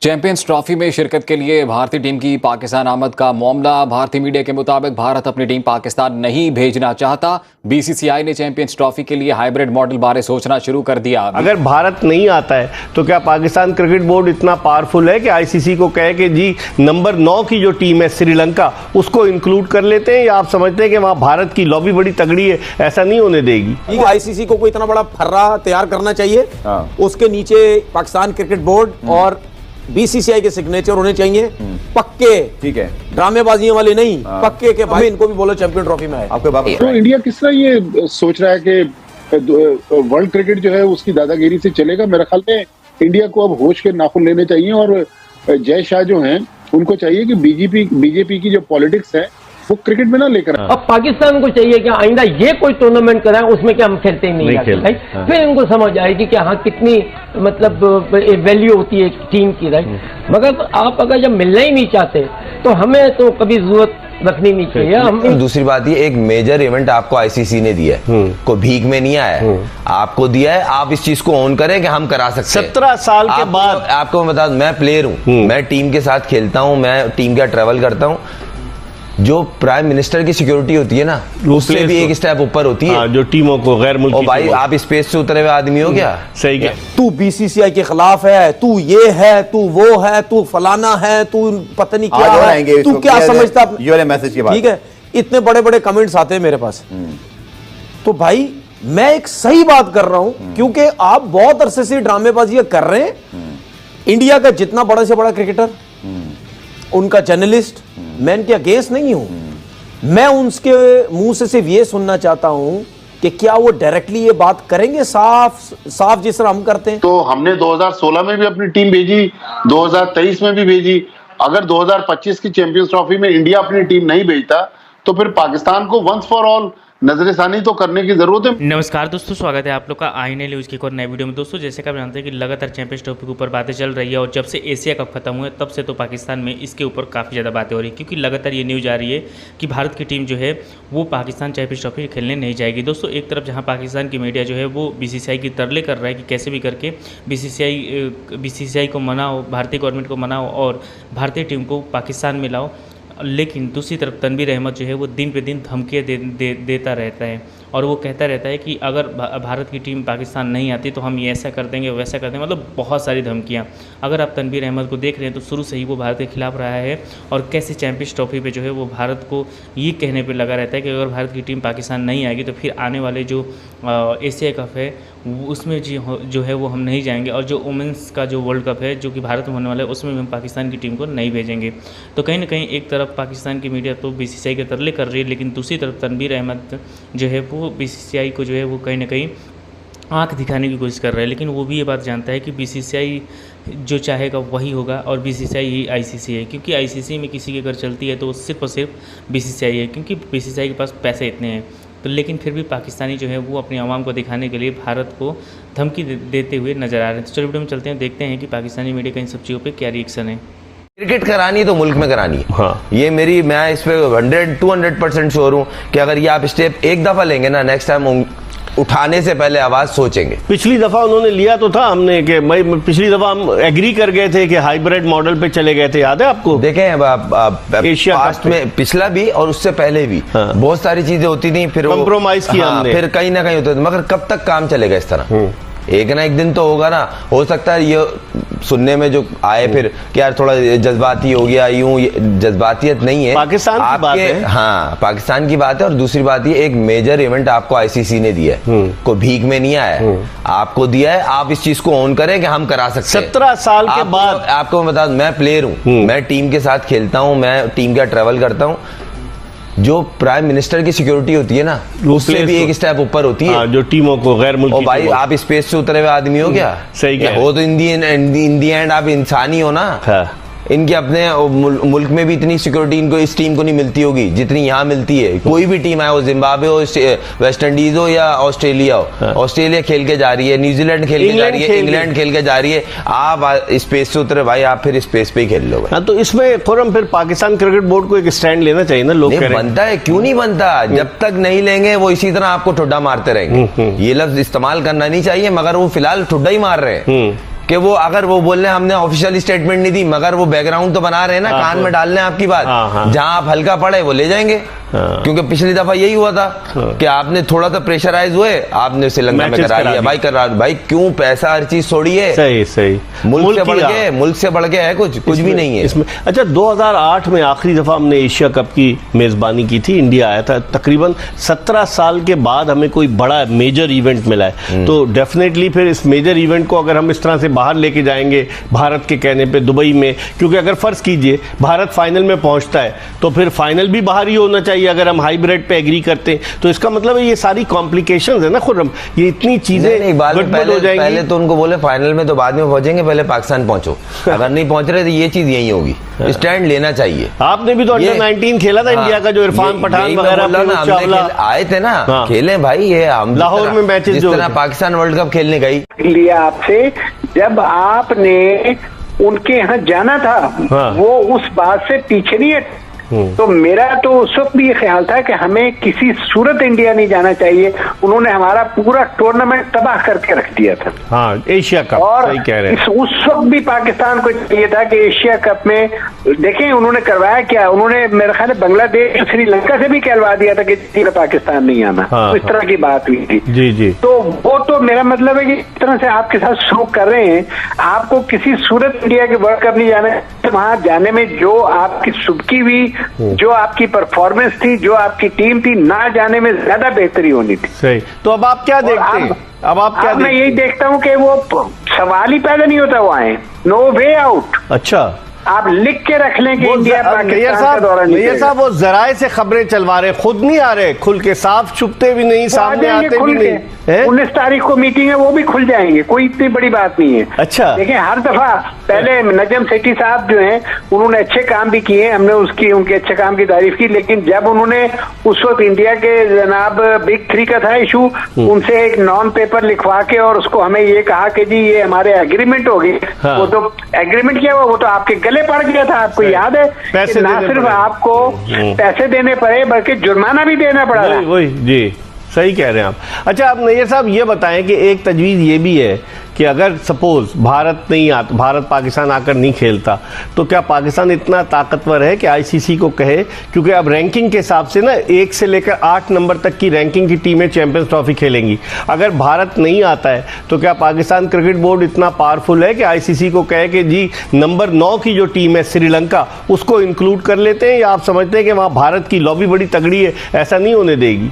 Champions trophy में शिरकत के लिए भारतीय टीम की पाकिस्तान आमद का मामला। भारतीय मीडिया के मुताबिक भारत अपनी टीम पाकिस्तान नहीं भेजना चाहता। बीसीसीआई ने चैंपियंस ट्रॉफी के लिए हाइब्रिड मॉडल बारे सोचना शुरू कर दिया। अगर भारत नहीं आता है तो क्या पाकिस्तान क्रिकेट बोर्ड इतना पावरफुल है कि आईसीसी को कहे कि जी नंबर 9 की जो टीम है श्रीलंका उसको इंक्लूड कर लेते हैं, या आप समझते हैं कि वहां भारत की लॉबी बड़ी तगड़ी है, ऐसा नहीं होने देगी? आईसीसी को कोई इतना बड़ा फर्रा तैयार करना चाहिए, उसके नीचे पाकिस्तान क्रिकेट बोर्ड और बीसीसीआई के सिग्नेचर होने चाहिए पक्के। ठीक है, ड्रामेबाजियों वाले नहीं, पक्के के भाई इनको भी बोलो चैंपियन ट्रॉफी में है। आपके बाप तो इंडिया किस तरह ये सोच रहा है कि वर्ल्ड क्रिकेट जो है उसकी दादागिरी से चलेगा? मेरे ख्याल में इंडिया को अब होश के नाखून लेने चाहिए और जय शाह जो हैं उनको चाहिए कि बीजेपी की जो पॉलिटिक्स है वो क्रिकेट में ना लेकर आए। अब पाकिस्तान को चाहिए कि आइंदा ये कोई टूर्नामेंट कराएं उसमें क्या हम खेलते ही नहीं राइट। फिर इनको समझ आएगी कि हाँ कितनी मतलब वैल्यू होती है टीम की राइट। मगर आप अगर जब मिलना ही नहीं चाहते तो हमें तो कभी जरूरत रखनी नहीं चाहिए। हम दूसरी बात ये एक मेजर इवेंट आपको आईसीसी ने दिया है, को भीख में नहीं आया है, आपको दिया है। आप इस चीज को ऑन करें कि हम करा सकते हैं। 17 साल के बाद आपको बता दूं, मैं प्लेयर हूं, मैं टीम के साथ खेलता हूं, मैं टीम का ट्रेवल करता हूं। जो प्राइम मिनिस्टर की सिक्योरिटी होती है ना उससे भी एक स्टेप ऊपर होती है। जो टीमों को गैर मुल्की भाई आप स्पेस से उतरे हुए आदमी हो क्या? सही क्या? तू बीसीसीआई के खिलाफ है, तू ये है, तू वो है, तू फलाना है, तू पता नहीं क्या है, तू क्या समझता मैसेज के बाद। ठीक है, इतने बड़े बड़े कमेंट्स आते हैं मेरे पास। तो भाई मैं एक सही बात कर रहा हूं क्योंकि आप बहुत अरसे से ड्रामेबाजी कर रहे हैं। इंडिया का जितना बड़ा से बड़ा क्रिकेटर, उनका जर्नलिस्ट, मैं इनके अगेंस्ट नहीं हूं। मैं उनके मुंह से सिर्फ ये सुनना चाहता हूं कि क्या वो डायरेक्टली ये बात करेंगे साफ जिस तरह हम करते हैं। तो हमने 2016 में भी अपनी टीम भेजी, 2023 में भी भेजी। अगर 2025 की चैंपियंस ट्रॉफी में इंडिया अपनी टीम नहीं भेजता तो फिर पाकिस्तान को वंस फॉर ऑल नजरसानी तो करने की जरूरत है। नमस्कार दोस्तों, स्वागत है आप लोग का आईने न्यूज़ की एक और नई वीडियो में। दोस्तों जैसे कि आप जानते हैं कि लगातार चैंपियंस ट्रॉफी के ऊपर बातें चल रही है और जब से एशिया कप खत्म हुआ तब से तो पाकिस्तान में इसके ऊपर काफ़ी ज़्यादा बातें हो रही है, क्योंकि लगातार ये न्यूज़ आ रही है कि भारत की टीम जो है वो पाकिस्तान चैंपियंस ट्रॉफी खेलने नहीं जाएगी। दोस्तों एक तरफ जहाँ पाकिस्तान की मीडिया जो है वो बीसीसीआई की तरले कर रहा है कि कैसे भी करके बीसीसीआई को मनाओ, भारतीय गवर्नमेंट को मनाओ और भारतीय टीम को पाकिस्तान में लाओ, लेकिन दूसरी तरफ तनवीर अहमद जो है वो दिन पे दिन धमकियाँ देता रहता है और वो कहता रहता है कि अगर भारत की टीम पाकिस्तान नहीं आती तो हम ये ऐसा कर देंगे वैसा कर देंगे, मतलब बहुत सारी धमकियाँ। अगर आप तनवीर अहमद को देख रहे हैं तो शुरू से ही वो भारत के खिलाफ रहा है और कैसे चैंपियंस ट्रॉफी पे जो है वो भारत को ये कहने पे लगा रहता है कि अगर भारत की टीम पाकिस्तान नहीं आएगी तो फिर आने वाले जो एशिया कप है उसमें जो है वो हम नहीं जाएंगे, और जो वुमेंस का जो वर्ल्ड कप है जो कि भारत में होने वाला है उसमें हम पाकिस्तान की टीम को नहीं भेजेंगे। तो कहीं ना कहीं एक तरफ पाकिस्तान की मीडिया तो बीसीसीआई के तरले कर रही है, लेकिन दूसरी तरफ तनवीर अहमद जो है वो बीसीसीआई को जो है वो कहीं ना कहीं आंख दिखाने की कोशिश कर रहा है। लेकिन वो भी ये बात जानता है कि बीसीसीआई जो चाहेगा वही होगा और बीसीसीआई ही आईसीसी है, क्योंकि आईसीसी में किसी की अगर चलती है तो वो सिर्फ और सिर्फ बीसीसीआई है, क्योंकि बीसीसीआई के पास पैसे इतने हैं। तो लेकिन फिर भी पाकिस्तानी जो है वो अपनी आवाम को दिखाने के लिए भारत को धमकी देते हुए नजर आ रहे हैं। तो चलो वीडियो में चलते हैं, देखते हैं कि पाकिस्तानी मीडिया का इन सब चीज़ों पे क्या रिएक्शन है। क्रिकेट करानी है तो मुल्क में करानी है। हाँ। ये मैं इस पे 100-200% श्योर हूँ कि अगर ये आप स्टेप एक दफा लेंगे ना, नेक्स्ट टाइम उठाने से पहले आवाज सोचेंगे। पिछली दफा उन्होंने लिया तो था हमने कि पिछली दफा हम एग्री कर गए थे कि हाइब्रिड मॉडल पे चले गए थे, याद है आपको? देखें एशिया पास्ट में पिछला भी और उससे पहले भी बहुत सारी चीजें होती थी, फिर कॉम्प्रोमाइज किया हमने, फिर कहीं ना कहीं होते थे, मगर कब तक काम चलेगा इस तरह? एक ना एक दिन तो होगा ना। हो सकता है ये सुनने में जो आए फिर कि यार थोड़ा जज्बाती हो गया, यूं जज्बातियत नहीं है, पाकिस्तान की बात है। हाँ, पाकिस्तान की बात है। और दूसरी बात ये एक मेजर इवेंट आपको आईसीसी ने दिया है, को भीख में नहीं आया है, आपको दिया है। आप इस चीज को ऑन करें कि हम करा सकते हैं। 17 साल के बाद आपको बता दूं, मैं प्लेयर हूं, मैं टीम के साथ खेलता हूं, मैं टीम का ट्रेवल करता हूं। जो प्राइम मिनिस्टर की सिक्योरिटी होती है ना उससे भी एक स्टेप ऊपर होती है। जो टीमों को गैर मुल्की भाई आप स्पेस से उतरे हुए आदमी हो क्या? सही क्या? हो तो इन दी एंड आप इंसान ही हो ना। इनके अपने मुल्क में भी इतनी सिक्योरिटी इनको इस टीम को नहीं मिलती होगी जितनी यहाँ मिलती है। कोई भी टीम आए, वो जिम्बाब्वे हो, वेस्ट इंडीज हो या ऑस्ट्रेलिया हो, ऑस्ट्रेलिया खेल के जा रही है, न्यूजीलैंड खेल के जा रही है, इंग्लैंड खेल के जा रही है। आप स्पेस से उतरे भाई, आप फिर स्पेस पे ही खेल लो। हाँ, तो इसमें फौरन फिर पाकिस्तान क्रिकेट बोर्ड को एक स्टैंड लेना चाहिए ना। लोग बनता है, क्यों नहीं बनता? जब तक नहीं लेंगे वो इसी तरह आपको ठुड्डा मारते रहेंगे। ये लफ्ज इस्तेमाल करना नहीं चाहिए, मगर वो फिलहाल ठुड्डा ही मार रहे हैं कि वो अगर वो बोल रहे हैं हमने ऑफिशियल स्टेटमेंट नहीं दी, मगर वो बैकग्राउंड तो बना रहे हैं ना, कान में डाल रहे हैं आपकी बात, जहां आप हल्का पड़े वो ले जाएंगे। क्योंकि पिछली दफा यही हुआ था कि आपने थोड़ा सा प्रेशराइज हुए, आपने श्रीलंका में करा लिया। भाई कर रहा भाई, क्यों पैसा हर चीज छोड़िए। सही सही, मुल्क से बढ़ के है, कुछ भी नहीं है इसमें। अच्छा, 2008 में आखिरी दफा हमने एशिया कप की मेजबानी की थी, इंडिया आया था। तकरीबन 17 साल के बाद हमें कोई बड़ा मेजर इवेंट मिला है। तो डेफिनेटली फिर इस मेजर इवेंट को अगर हम इस तरह से बाहर लेके जाएंगे भारत के कहने पे दुबई में, क्योंकि अगर फर्ज कीजिए भारत फाइनल में पहुंचता है तो फिर फाइनल भी बाहर ही होना चाहिए अगर हम हाइब्रिड पे एग्री करते हैं। तो इसका मतलब है ये सारी कॉम्प्लिकेशंस है ना खुर्रम, ये इतनी चीजें गड़बड़ हो जाएंगी। पहले तो उनको बोले फाइनल में तो बाद में पहुंचेंगे, पहले पाकिस्तान पहुंचो। अगर नहीं पहुंच रहे तो ये चीज यही होगी, स्टैंड लेना चाहिए। आपने भी तो अंडर 19 खेला था इंडिया का, जो इरफान पठान वगैरह आए थे ना, खेले भाई। ये हम लाहौर में मैचेस जिस तरह पाकिस्तान वर्ल्ड कप खेलने गई लिया आपसे, जब आपने उनके यहाँ जाना था वो उस बात से पीछे नहीं है। तो मेरा तो उस वक्त भी ये ख्याल था कि हमें किसी सूरत इंडिया नहीं जाना चाहिए। उन्होंने हमारा पूरा टूर्नामेंट तबाह करके रख दिया था। हाँ, एशिया कप, और सही कह रहे हैं। उस वक्त भी पाकिस्तान को चाहिए था कि एशिया कप में देखें उन्होंने करवाया क्या। उन्होंने मेरे ख्याल बांग्लादेश श्रीलंका से भी कहलवा दिया था कि पाकिस्तान नहीं आना। तो इस तरह की बात हुई थी। जी जी। तो वो तो मेरा मतलब है कि इस तरह से आपके साथ शुरू कर रहे हैं, आपको किसी सूरत इंडिया के वर्ल्ड कप नहीं जाना है। वहां जाने में जो आपकी सुबकी हुई, जो आपकी परफॉर्मेंस थी, जो आपकी टीम थी, ना जाने में ज्यादा बेहतरी होनी थी। सही। तो अब आप क्या देखते हैं? अब आप क्या मैं यही देखता हूं कि वो सवाल ही पैदा नहीं होता, वो आए नो वे आउट। अच्छा, आप लिख के रख लें कि इंडिया पाकिस्तान का दौरा नहीं करेगा। साहब वो जराए से खबरें चलवा रहे, खुद नहीं आ रहे, खुल के साफ छुपते भी नहीं, सामने आते भी नहीं। 19 तारीख को मीटिंग है, वो भी खुल जाएंगे, कोई इतनी बड़ी बात नहीं है। अच्छा, देखिए हर दफा पहले नजम सेठी साहब जो हैं उन्होंने अच्छे काम भी किए, हमने उनके अच्छे काम की तारीफ की। लेकिन जब उन्होंने उस वक्त इंडिया के जनाब बिग 3 का था इशू, उनसे एक नॉन पेपर लिखवा के और उसको हमें ये कहा कि जी ये हमारे एग्रीमेंट होगी। वो तो एग्रीमेंट क्या हुआ, वो तो आपके गले पड़ गया था। आपको याद है कि ना सिर्फ आपको पैसे देने पड़े बल्कि जुर्माना भी देना पड़ा था। वही जी, सही कह रहे हैं आप। अच्छा, आप नैयर साहब ये बताएं कि एक तजवीज़ ये भी है कि अगर सपोज भारत पाकिस्तान आकर नहीं खेलता तो क्या पाकिस्तान इतना ताकतवर है कि आईसीसी को कहे, क्योंकि अब रैंकिंग के हिसाब से ना 1 से लेकर 8 नंबर तक की रैंकिंग की टीमें चैंपियंस ट्रॉफी खेलेंगी। अगर भारत नहीं आता है तो क्या पाकिस्तान क्रिकेट बोर्ड इतना पावरफुल है कि आईसीसी को कहे कि जी नंबर 9 की जो टीम है श्रीलंका, उसको इंक्लूड कर लेते हैं, या आप समझते हैं कि वहाँ भारत की लॉबी बड़ी तगड़ी है, ऐसा नहीं होने देगी?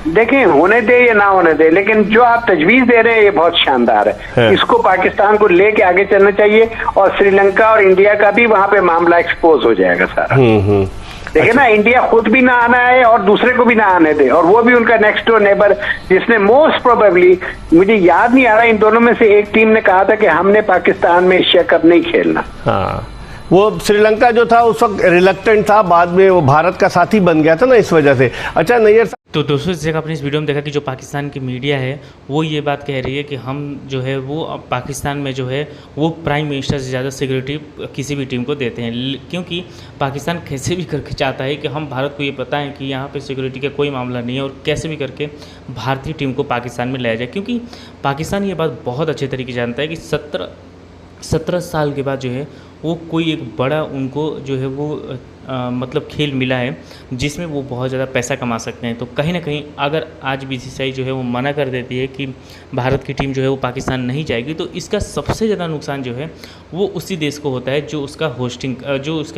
देखें, होने दे या ना होने दे, लेकिन जो आप तजवीज दे रहे हैं ये बहुत शानदार है। इसको पाकिस्तान को लेके आगे चलना चाहिए और श्रीलंका और इंडिया का भी वहां पे मामला एक्सपोज हो जाएगा सारा। देखिए ना, इंडिया खुद भी ना आना है और दूसरे को भी ना आने दे, और वो भी उनका नेक्स्ट डोर नेबर, जिसने मोस्ट प्रोबेबली, मुझे याद नहीं आ रहा, इन दोनों में से एक टीम ने कहा था कि हमने पाकिस्तान में एशिया कप नहीं खेलना। हाँ, वो श्रीलंका जो था उस वक्त रिलक्टेंट था, बाद में वो भारत का साथी बन गया था ना, इस वजह से। अच्छा नैयर, तो दोस्तों जैसे आपने इस वीडियो में देखा कि जो पाकिस्तान की मीडिया है वो ये बात कह रही है कि हम जो है वो पाकिस्तान में जो है वो प्राइम मिनिस्टर से ज़्यादा सिक्योरिटी किसी भी टीम को देते हैं, क्योंकि पाकिस्तान कैसे भी करके चाहता है कि हम भारत को ये बताएं कि यहाँ पे सिक्योरिटी का कोई मामला नहीं है और कैसे भी करके भारतीय टीम को पाकिस्तान में लाया जाए। क्योंकि पाकिस्तान ये बात बहुत अच्छे तरीके से जानता है कि 17 साल के बाद जो है वो कोई एक बड़ा उनको जो है वो मतलब खेल मिला है जिसमें वो बहुत ज़्यादा पैसा कमा सकते हैं। तो कहीं ना कहीं अगर आज बीसीसीआई जो है वो मना कर देती है कि भारत की टीम जो है वो पाकिस्तान नहीं जाएगी, तो इसका सबसे ज़्यादा नुकसान जो है वो उसी देश को होता है जो उसका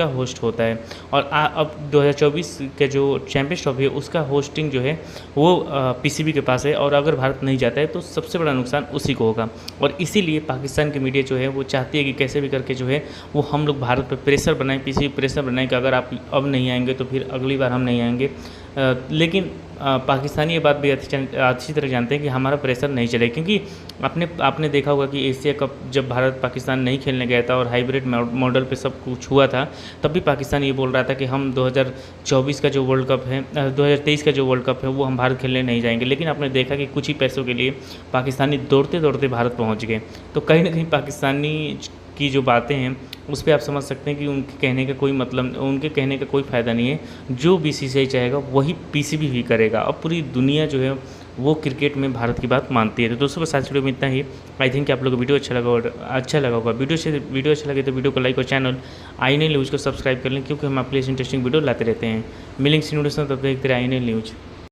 होस्ट होता है। और अब 2024 के जो चैंपियंस ट्रॉफी है उसका होस्टिंग जो है वो पीसीबी के पास है, और अगर भारत नहीं जाता है तो सबसे बड़ा नुकसान उसी को होगा। और इसीलिए पाकिस्तान की मीडिया जो है वो चाहती है कि कैसे भी करके जो है वो हम लोग भारत पर प्रेशर बनाएं, पीसीबी प्रेशर बनाएं कि अगर आप अब नहीं आएंगे तो फिर अगली बार हम नहीं आएंगे। लेकिन पाकिस्तानी ये बात भी अच्छी तरह जानते हैं कि हमारा प्रेशर नहीं चले, क्योंकि आपने देखा होगा कि एशिया कप जब भारत पाकिस्तान नहीं खेलने गया था और हाइब्रिड मॉडल पे सब कुछ हुआ था, तब भी पाकिस्तान ये बोल रहा था कि हम 2024 का जो वर्ल्ड कप है 2023 का जो वर्ल्ड कप है वो हम भारत खेलने नहीं जाएंगे। लेकिन आपने देखा कि कुछ ही पैसों के लिए पाकिस्तानी दौड़ते दौड़ते भारत पहुँच गए। तो कहीं ना कहीं पाकिस्तानी की जो बातें हैं उस पर आप समझ सकते हैं कि उनके कहने का कोई मतलब, उनके कहने का कोई फ़ायदा नहीं है। जो बीसीसीआई चाहेगा वही पीसीबी भी करेगा। अब पूरी दुनिया जो है वो क्रिकेट में भारत की बात मानती है। तो दोस्तों बस आज वीडियो में इतना ही। आई थिंक आप लोगों को वीडियो अच्छा लगा होगा। वीडियो अच्छा लगे तो वीडियो को लाइक और चैनल INL न्यूज़ को सब्सक्राइब कर लें, क्योंकि हम आपके लिए इंटरेस्टिंग वीडियो लाते रहते हैं। मिलेंगे न्यूज़, तब तक देखते रहिए INL न्यूज़।